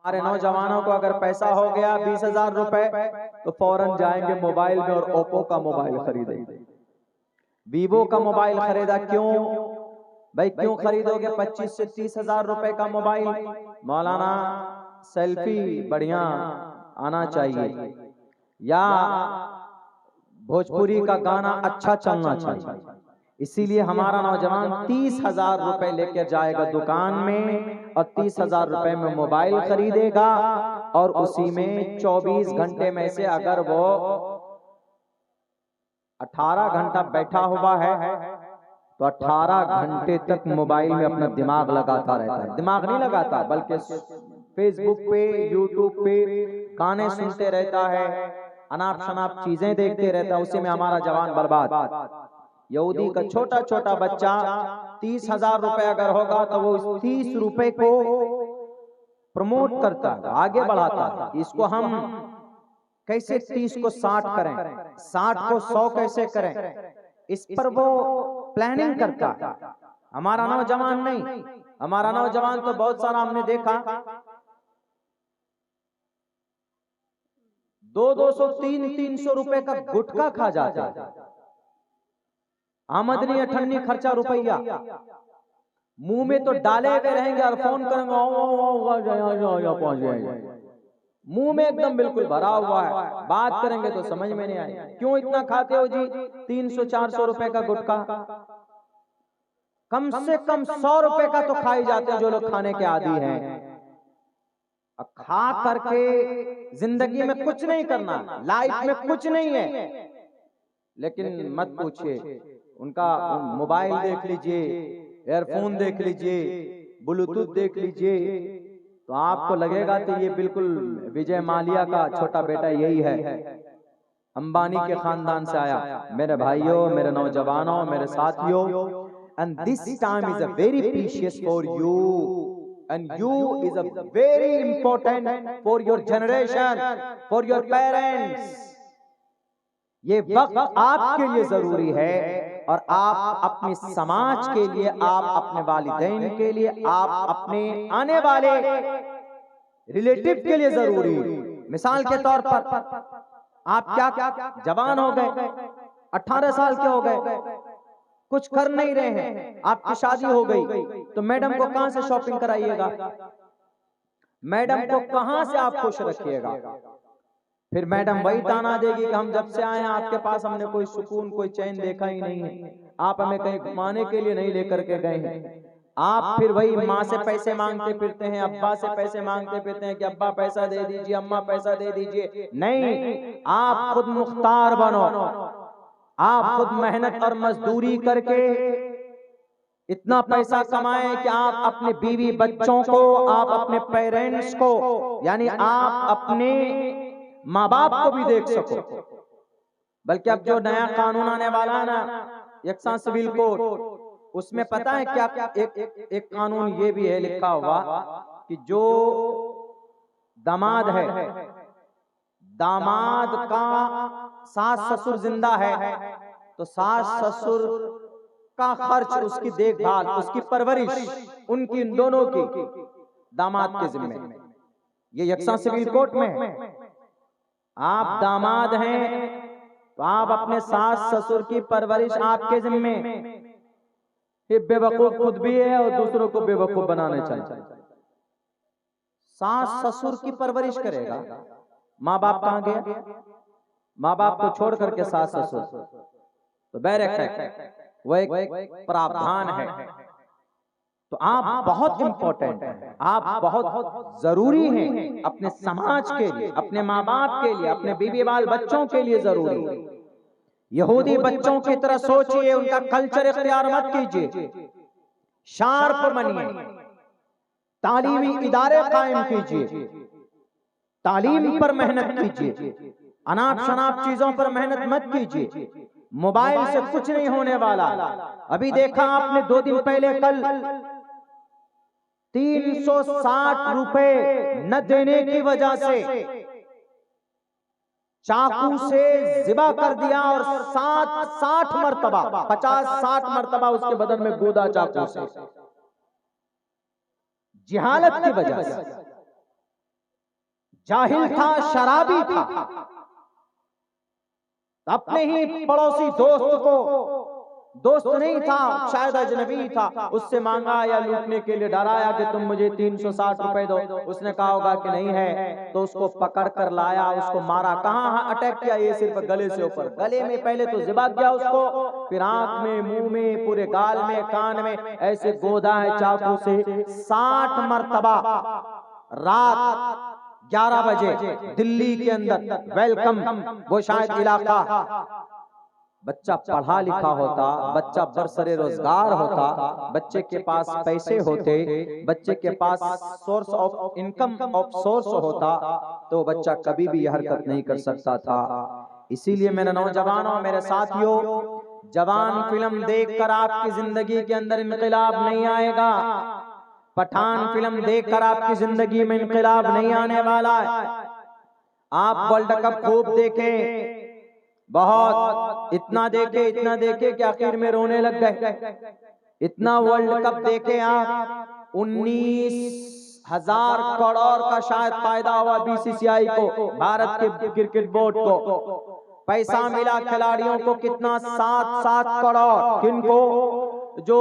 हमारे नौजवानों को अगर पैसा हो गया 20,000 रुपए तो फौरन जाएंगे मोबाइल में और ओप्पो का मोबाइल खरीदेंगे, वीवो का मोबाइल खरीदा। क्यों भाई, क्यों खरीदोगे 25 से 30,000 रुपए का मोबाइल? मौलाना सेल्फी बढ़िया आना चाहिए या भोजपुरी का गाना अच्छा चलना चाहिए, इसीलिए हमारा नौजवान 30,000 रुपए लेकर जाएगा दुकान में और 30,000 रुपए में मोबाइल खरीदेगा और उसी में 24 घंटे में से अगर वो 18 घंटा बैठा हुआ है तो 18 घंटे तक मोबाइल में अपना दिमाग लगाता रहता है। दिमाग नहीं लगाता बल्कि फेसबुक पे, यूट्यूब पे गाने सुनते रहता है, अनाप शनाप चीजें देखते रहता है, उसी में हमारा जवान बर्बाद। यहूदी का छोटा छोटा बच्चा 30,000 रुपए अगर होगा तो वो इस 30 रुपए को प्रमोट करता है, आगे बढ़ाता है। इसको हम कैसे 30 को 60 करें, 60 को 100 कैसे करें, इस पर वो प्लानिंग करता है। हमारा नौजवान नहीं, हमारा नौजवान तो बहुत सारा हमने देखा 200, 300 रुपए का गुटखा खा जाता है। आमदनी अठन्नी खर्चा रुपया, मुंह में तो डाले हुए रहेंगे और फोन करेंगे पहुंच जाएंगे, मुंह में एकदम बिल्कुल भरा हुआ है, बात करेंगे तो समझ में नहीं आएगा। क्यों इतना खाते हो जी 300-400 रुपए का गुटखा? कम से कम 100 रुपए का तो खाई जाते हैं जो लोग खाने के आदी हैं। खा करके जिंदगी में कुछ नहीं करना, लाइफ में कुछ नहीं है, लेकिन मत पूछिए उनका मोबाइल देख लीजिए, एयरफोन देख लीजिए, ब्लूटूथ देख लीजिए, तो आपको लगेगा कि ये बिल्कुल विजय माल्या का छोटा बेटा यही है, अंबानी के खानदान से आया। मेरे भाइयों, मेरे नौजवानों, मेरे साथियों, and this time is a very precious for you and you is a very important for your generation, for your parents. ये वक्त आपके लिए जरूरी है और आप अपने समाज के लिए, आप अपने वालिदैन के लिए, आप अपने आने वाले रिलेटिव के लिए जरूरी। मिसाल के तौर पर आप क्या जवान हो गए, 18 साल के हो गए, कुछ कर नहीं रहे हैं, आपकी शादी हो गई, तो मैडम को कहां से शॉपिंग कराइएगा? मैडम को कहां से आप खुश रखिएगा? फिर मैडम वही ताना देगी कि हम जब से आए हैं आपके पास हमने कोई सुकून, कोई चैन देखा ही नहीं है, आप हमें कहीं घुमाने के लिए नहीं लेकर के गए हैं। आप फिर वही माँ से पैसे मांगते फिरते हैं, अब्बा से पैसे मांगते फिरते हैं कि अब्बा पैसा दे दीजिए, अम्मा पैसा दे दीजिए। नहीं, आप खुद मुख्तार बनो, आप खुद मेहनत और मजदूरी करके इतना पैसा कमाएं कि आप अपने बीवी बच्चों को, आप अपने पेरेंट्स को, यानी आप अपने माँ बाप को भी देख सको। बल्कि अब जो नया कानून आने वाला है ना, यकसा सिविल कोड, उसमें पता है क्या, एक कानून ये भी है लिखा हुआ कि जो दामाद है, दामाद का सास ससुर जिंदा है तो सास ससुर का खर्च, उसकी देखभाल, उसकी परवरिश, उनकी इन दोनों की दामाद के जिम्मे। ये यकसा सिविल कोर्ट में है। आप दामाद हैं तो आप अपने सास ससुर की परवरिश आपके जिम्मे। ये बेवकूफ खुद भी है और दूसरों को बेवकूफ बनाने चाहिए। सास ससुर की परवरिश करेगा, माँ बाप कहां गया? माँ बाप को छोड़ करके सास ससुर, तो बैरक है, वो एक प्रावधान है। तो आप बहुत इंपॉर्टेंट हैं, आप बहुत जरूरी हैं अपने समाज के लिए, अपने माँ बाप के लिए, अपने बीवी बाल बच्चों के लिए जरूरी। यहूदी बच्चों की तरह सोचिए, उनका कल्चर इख्तियार मत कीजिए, शार्प बनिए, तालीमी इदारे कायम कीजिए, तालीम पर मेहनत कीजिए, अनाप शनाप चीजों पर मेहनत मत कीजिए। मोबाइल से कुछ नहीं होने वाला। अभी देखा आपने 2 दिन पहले, कल 360 रुपए न देने की वजह से चाकू से जिबा कर दिया और 60 मरतबा, 50-60 मरतबा उसके बदन में गोदा चाकू से, जिहालत की वजह से। जाहिल था, शराबी था, अपने ही पड़ोसी दोस्त को, दोस्त नहीं था, शायद अजनबी था, उससे मांगा या लूटने के लिए डराया कि तुम मुझे 360 रुपए दो। उसने कहा होगा कि नहीं है, तो उसको पकड़ कर लाया, उसको मारा। कहाँ अटैक किया? ये सिर्फ गले से ऊपर, गले में पहले तो ज़िबा किया उसको, फिर आंख में, मुंह में, पूरे गाल में, कान में ऐसे गोदा है चाकू से 60 मरतबा। रात 11 बजे दिल्ली के अंदर, वेलकम, वो शायद इलाका, बच्चा पढ़ा लिखा होता, बच्चा बरसरे रोजगार होता, बच्चे के पास पैसे होते, बच्चे के पास source of income of source होता, तो बच्चा कभी भी यह हरकत नहीं कर सकता था। इसीलिए मेरे नौजवानों, मेरे साथियों, जवान फिल्म देखकर आपकी जिंदगी के अंदर इनकलाब नहीं आएगा। पठान फिल्म देखकर आपकी जिंदगी में इनकलाब नहीं आने वाला है। आप वर्ल्ड कप खूब देखें, बहुत, इतना देखे कि आखिर में रोने लग गए। इतना वर्ल्ड कप देखे आप, 19,000 करोड़ का शायद फायदा हुआ बीसीसीआई को, भारत के क्रिकेट बोर्ड को। पैसा मिला खिलाड़ियों को कितना? 7-7 करोड़। किनको? जो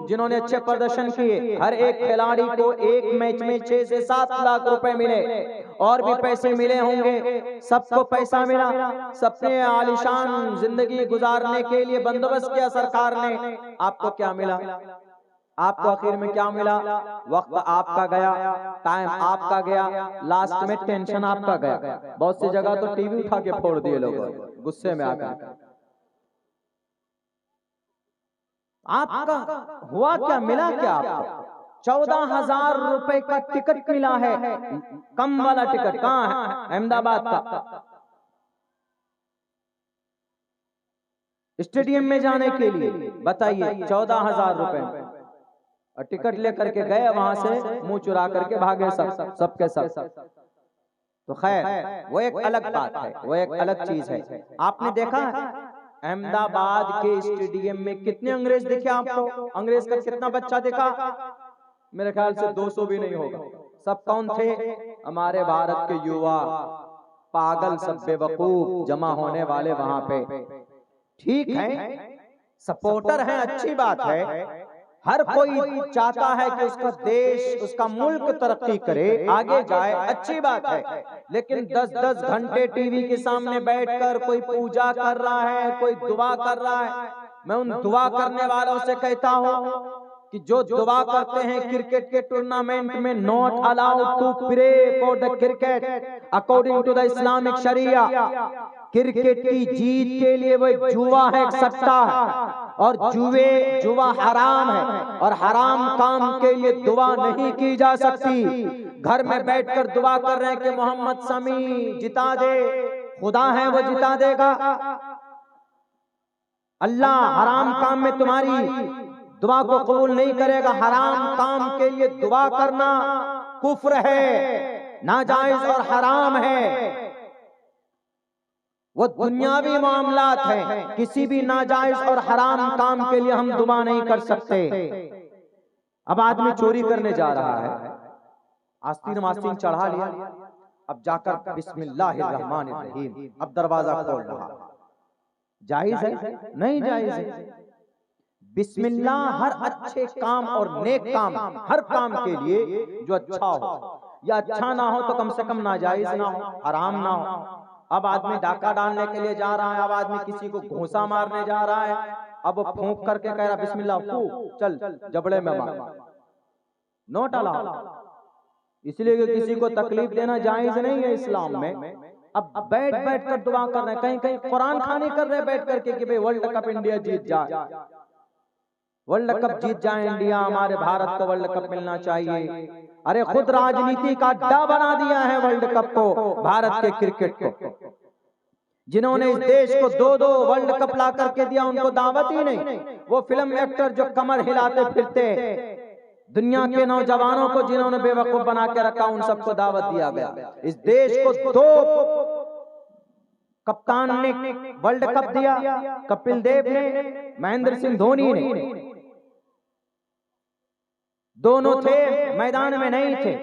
जिन्होंने अच्छे प्रदर्शन किए, हर एक खिलाड़ी को एक मैच में 6 से 7 लाख रुपए मिले, और भी पैसे मिले होंगे। सबको पैसा मिला, सबने आलीशान जिंदगी गुजारने के लिए बंदोबस्त किया सरकार ने। आपको क्या मिला? आपको आखिर में क्या मिला? वक्त आपका गया, टाइम आपका गया, लास्ट में टेंशन आपका गया। बहुत सी जगह तो टीवी उठा के फोड़ दिए लोगों गुस्से में आकर। आपका हुआ क्या? मिला क्या आपको? 14,000 रुपए का टिकट मिला है, कम वाला टिकट। कहाँ है? अहमदाबाद का, स्टेडियम में जाने के लिए। बताइए, 14,000 रुपए और टिकट लेकर के गए, वहां से मुंह चुरा करके भागे सबके सब। तो खैर, वो एक अलग बात है, वो एक अलग चीज है। आपने देखा अहमदाबाद के स्टेडियम में कितने अंग्रेज दिखे आपको? अंग्रेज का कितना बच्चा दिखा? मेरे ख्याल से 200 भी नहीं होगा। सब कौन थे? हमारे भारत के युवा, पागल, सब बेवकूफ जमा होने वाले वहां पे। ठीक है, सपोर्टर हैं, अच्छी बात है। हर कोई चाहता है कि उसका देश, उसका मुल्क तरक्की करे, आगे जाए, अच्छी बात है। लेकिन 10-10 घंटे टीवी के सामने बैठकर कोई पूजा कर रहा है, कोई दुआ कर रहा है। मैं उन दुआ करने वालों से कहता हूं कि जो दुआ करते हैं क्रिकेट के टूर्नामेंट में, not allowed to pray for the cricket according to the Islamic sharia. Cricket की जीत के लिए वो जुआ है, एक सट्टा है, और जुआ हराम है, और हराम काम के लिए दुआ नहीं की जा सकती। घर में बैठकर दुआ कर रहे हैं कि मोहम्मद शमी जिता दे, खुदा है वो जिता देगा। अल्लाह हराम काम में तुम्हारी दुआ को कबूल नहीं करेगा। हराम काम के लिए दुआ करना कुफ्र है, नाजायज और हराम है। वो दुनियावी मामलात हैं, किसी भी नाजायज और हराम काम के लिए हम दुआ नहीं कर सकते। अब आदमी चोरी करने जा रहा है, आस्तीन मास्तीन चढ़ा लिया, अब जाकर बिस्मिल्लाहिर्रहमानिर्रहीम, अब दरवाजा खोल रहा। जायज है? नहीं जायज है। बिस्मिल्लाह हर अच्छे काम और नेक काम, हर काम के लिए जो अच्छा हो, या अच्छा ना हो तो कम से कम नाजायज ना हो, हराम ना हो। अब आदमी डाका डालने के लिए जा रहा है, अब आदमी किसी को घूंसा मारने जा रहा है, अब वो फूंक करके कह रहा बिस्मिल्लाह, फूंक, चल जबड़े में मार। नोट अलाउड, इसलिए कि किसी को तकलीफ देना जायज नहीं है इस्लाम में। अब बैठ बैठ कर दुआ कर रहे हैं, कहीं कहीं कुरान खानी कर रहे हैं बैठ करके कि भाई वर्ल्ड कप इंडिया जीत जाए, वर्ल्ड कप जीत जाए इंडिया, हमारे भारत को वर्ल्ड कप मिलना चाहिए। अरे खुद राजनीति का अड्डा बना दिया है वर्ल्ड कप को, भारत के क्रिकेट को। जिन्होंने इस देश को 2-2 वर्ल्ड कप ला करके दिया, उनको दावत ही नहीं। वो फिल्म एक्टर जो कमर हिलाते फिरते, दुनिया के नौजवानों को जिन्होंने बेवकूफ बना के रखा, उन सबको दावत दिया गया। इस देश को 2 कप्तान ने वर्ल्ड कप दिया, कपिल देव ने, महेंद्र सिंह धोनी ने। दोनों थे, मैदान में नहीं थे।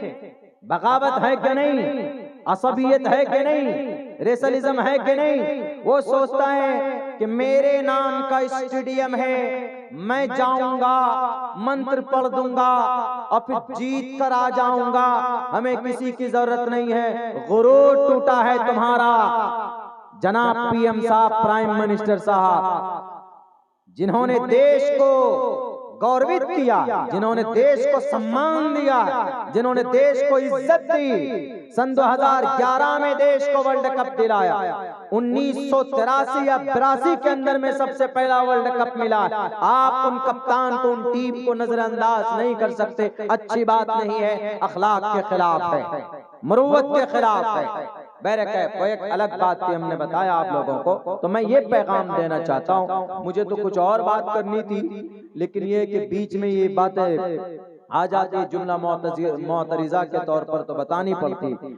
बगावत है क्या नहीं? असबियत है कि नहीं, रेसलिज्म है कि नहीं। वो सोचता है कि मेरे नाम का स्टेडियम है, मैं जाऊंगा, मंत्र पढ़ दूंगा और फिर जीत कर आ जाऊंगा, हमें किसी की जरूरत नहीं है। गुरूर टूटा है तुम्हारा। जनाब पीएम साहब, प्राइम मिनिस्टर साहब, जिन्होंने देश को गौरवित किया, जिन्होंने देश को सम्मान दिया, जिन्होंने देश को इज्जत दी, सन 2011 में देश को वर्ल्ड कप दिलाया, 1983 या 82 के अंदर में सबसे पहला वर्ल्ड कप मिला। आप उन कप्तान को, उन टीम को नजरअंदाज नहीं कर सकते। अच्छी बात नहीं है, अखलाक के खिलाफ है, मरूवत के खिलाफ है। बैरक वो एक अलग बात थी, हमने बताया आप लोगों को। तो मैं ये पैगाम देना चाहता हूँ, मुझे तो कुछ और बात करनी थी, लेकिन ये कि बीच में ये बातें आ जाती, जुमला मोतरिजा के तौर पर तो बतानी पड़ती।